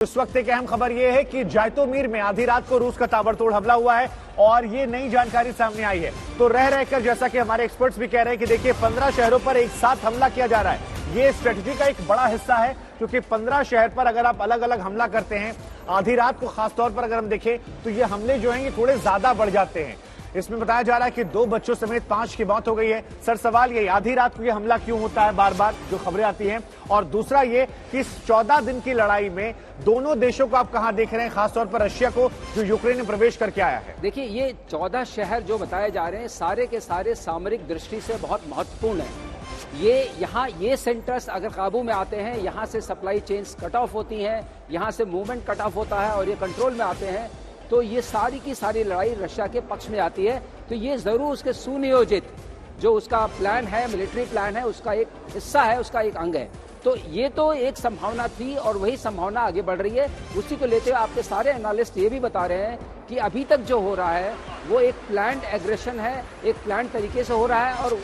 इस वक्त एक अहम खबर यह है कि जायतोमीर में आधी रात को रूस का ताबड़तोड़ हमला हुआ है और ये नई जानकारी सामने आई है। तो रह रहकर जैसा कि हमारे एक्सपर्ट्स भी कह रहे हैं कि देखिए 15 शहरों पर एक साथ हमला किया जा रहा है। ये स्ट्रेटजी का एक बड़ा हिस्सा है क्योंकि 15 शहर पर अगर आप अलग अलग हमला करते हैं आधी रात को, खासतौर पर अगर हम देखें तो ये हमले जो हैं ये थोड़े ज्यादा बढ़ जाते हैं। इसमें बताया जा रहा है कि 2 बच्चों समेत 5 की मौत हो गई है। सर, सवाल ये आधी रात को ये हमला क्यों होता है बार बार, जो खबरें आती हैं, और दूसरा ये कि इस 14 दिन की लड़ाई में दोनों देशों को आप कहां देख रहे हैं, खासतौर पर रशिया को जो यूक्रेन में प्रवेश करके आया है। देखिए, ये 14 शहर जो बताए जा रहे हैं सारे के सारे सामरिक दृष्टि से बहुत महत्वपूर्ण है। ये सेंटर्स अगर काबू में आते हैं, यहाँ से सप्लाई चेन्स कट ऑफ होती हैं, यहाँ से मूवमेंट कट ऑफ होता है और ये कंट्रोल में आते हैं, तो ये सारी की सारी लड़ाई रशिया के पक्ष में आती है। तो ये जरूर उसके सुनियोजित जो उसका प्लान है, मिलिट्री प्लान है, उसका एक हिस्सा है, उसका एक अंग है। तो ये तो एक संभावना थी और वही संभावना आगे बढ़ रही है। उसी को लेते हुए आपके सारे एनालिस्ट ये भी बता रहे हैं कि अभी तक जो हो रहा है वो एक प्लान्ड एग्रेशन है, एक प्लान तरीके से हो रहा है और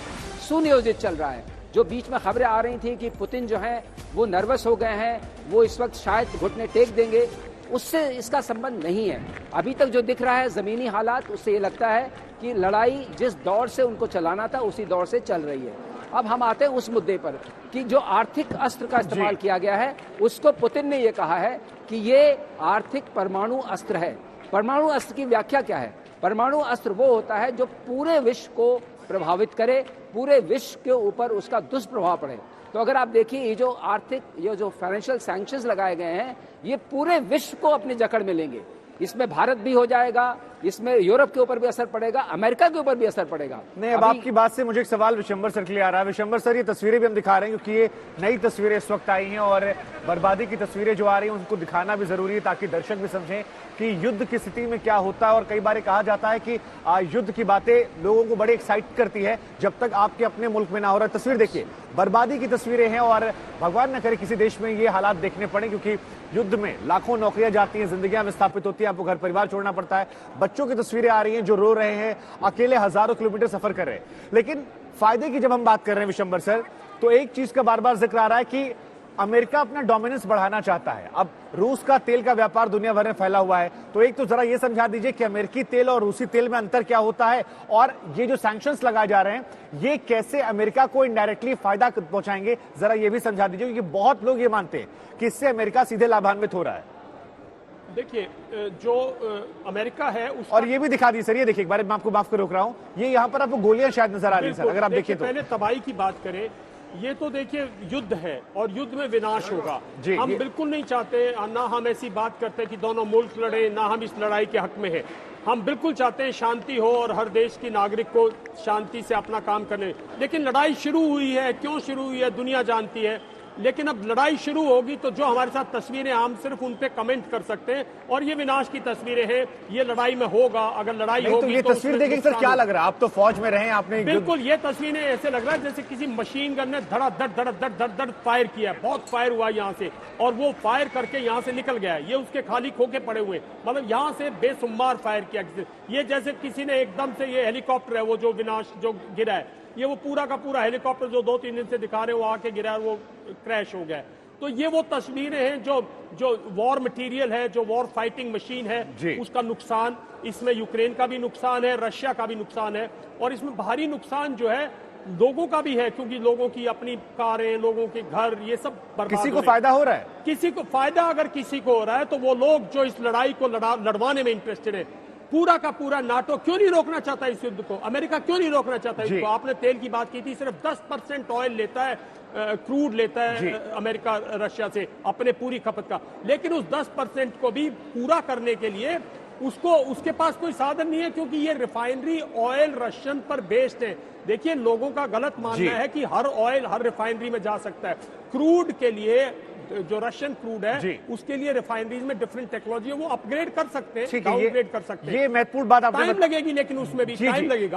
सुनियोजित चल रहा है। जो बीच में खबरें आ रही थी कि पुतिन जो है वो नर्वस हो गए हैं, वो इस वक्त शायद घुटने टेक देंगे, उससे इसका संबंध नहीं है। अभी तक जो दिख रहा है जमीनी हालात, उससे ये लगता है कि लड़ाई जिस दौर से उनको चलाना था उसी दौर से चल रही है। अब हम आते हैं उस मुद्दे पर कि जो आर्थिक अस्त्र का इस्तेमाल किया गया है, उसको पुतिन ने ये कहा है कि ये आर्थिक परमाणु अस्त्र है। परमाणु अस्त्र की व्याख्या क्या है? परमाणु अस्त्र वो होता है जो पूरे विश्व को प्रभावित करे, पूरे विश्व के ऊपर उसका दुष्प्रभाव पड़े। तो अगर आप देखिए ये जो फाइनेंशियल सैंक्शंस लगाए गए हैं, ये पूरे विश्व को अपनी जकड़ में लेंगे। इसमें भारत भी हो जाएगा, इसमें यूरोप के ऊपर भी असर पड़ेगा, अमेरिका के ऊपर भी असर पड़ेगा। नहीं, अब आपकी बात से मुझे एक सवाल विशंबर सर के लिए आ रहा है। विशंबर सर, ये तस्वीरें भी हम दिखा रहे हैं क्योंकि ये नई तस्वीरें इस वक्त आई हैं और बर्बादी की तस्वीरें जो आ रही हैं उनको दिखाना भी जरूरी है ताकि दर्शक भी समझें कि युद्ध की स्थिति में क्या होता है। और कई बार कहा जाता है कि युद्ध की बातें लोगों को बड़े एक्साइट करती है जब तक आपके अपने मुल्क में ना हो रहा। तस्वीर देखिए, बर्बादी की तस्वीरें हैं और भगवान न करे किसी देश में ये हालात देखने पड़े क्योंकि युद्ध में लाखों नौकरियां जाती हैं, जिंदगियां विस्थापित होती हैं, आपको घर परिवार छोड़ना पड़ता है। बच्चों की तस्वीरें आ रही हैं जो रो रहे हैं, अकेले हजारों किलोमीटर सफर कर रहे हैं। लेकिन फायदे की जब हम बात कर रहे हैं विशंबर सर, तो एक चीज का बार बार जिक्र आ रहा है कि अमेरिका अपना डोमिनेंस बढ़ाना चाहता है। अब रूस का तेल का व्यापार दुनिया भर में फैला हुआ है, तो एक तो जरा ये समझा दीजिए कि अमेरिकी तेल और रूसी तेल में अंतर क्या होता है और ये जो सैंक्शंस लगाए जा रहे हैं ये कैसे अमेरिका को इनडायरेक्टली फायदा पहुंचाएंगे, जरा ये भी समझा दीजिए क्योंकि बहुत लोग ये मानते हैं कि इससे अमेरिका सीधे लाभान्वित हो रहा है। देखिए, जो अमेरिका है और ये भी दिखा दी सर, ये देखिए, एक बार मैं आपको माफ कर रोक रहा हूं, ये यहाँ पर आपको गोलियां शायद नजर आ रही है सर, अगर आप देखिए तो। पहले तबाही की बात करें, ये तो देखिए युद्ध है और युद्ध में विनाश होगा। हम बिल्कुल नहीं चाहते, ना हम ऐसी बात करते कि दोनों मुल्क लड़े, ना हम इस लड़ाई के हक में है। हम बिल्कुल चाहते हैं शांति हो और हर देश की नागरिक को शांति से अपना काम करने। लेकिन लड़ाई शुरू हुई है, क्यों शुरू हुई है दुनिया जानती है। लेकिन अब लड़ाई शुरू होगी तो जो हमारे साथ तस्वीरें, हम सिर्फ उन पे कमेंट कर सकते हैं और ये विनाश की तस्वीरें हैं। ये लड़ाई में होगा, अगर लड़ाई होगी तो ये तस्वीर देखें सर, क्या लग रहा है? आप तो फौज में रहे, आपने बिल्कुल ये तस्वीरें ऐसे लग रहा है जैसे किसी मशीन गन ने धड़ फायर किया है। बहुत फायर हुआ यहाँ से और वो फायर करके यहाँ से निकल गया है। ये उसके खाली खोखे पड़े हुए, मतलब यहाँ से बेसुमार फायर किया। ये जैसे किसी ने एकदम से, ये हेलीकॉप्टर है वो जो विनाश जो गिरा है, ये वो पूरा का पूरा हेलीकॉप्टर जो 2-3 दिन से दिखा रहे हैं वो आके गिरा है, वो क्रैश हो गया। तो ये वो तस्वीरें हैं जो वॉर मटेरियल है, जो वॉर फाइटिंग मशीन है, उसका नुकसान। इसमें यूक्रेन का भी नुकसान है, रशिया का भी नुकसान है और इसमें भारी नुकसान जो है लोगों का भी है क्योंकि लोगों की अपनी कारें, लोगों के घर, ये सब बर्बाद। किसी को फायदा हो रहा है? किसी को फायदा अगर किसी को हो रहा है तो वो लोग जो इस लड़ाई को लड़वाने में इंटरेस्टेड है। पूरा का पूरा नाटो क्यों नहीं रोकना चाहता इस युद्ध को? अमेरिका क्यों नहीं रोकना चाहता इसको? आपने तेल की बात की थी, सिर्फ 10% ऑयल लेता है, क्रूड लेता है अमेरिका रशिया से अपने पूरी खपत का। लेकिन उस 10% को भी पूरा करने के लिए उसके पास कोई साधन नहीं है क्योंकि ये रिफाइनरी ऑयल रशियन पर बेस्ड है। देखिए, लोगों का गलत मानना है कि हर ऑयल हर रिफाइनरी में जा सकता है। क्रूड के लिए, जो रशियन क्रूड है उसके लिए रिफाइनरीज में डिफरेंट टेक्नोलॉजी है, वो अपग्रेड कर सकते हैं, डाउनग्रेड कर सकते हैं। ये महत्वपूर्ण बात आपने टाइम लगेगी, लेकिन उसमें भी टाइम लगेगा।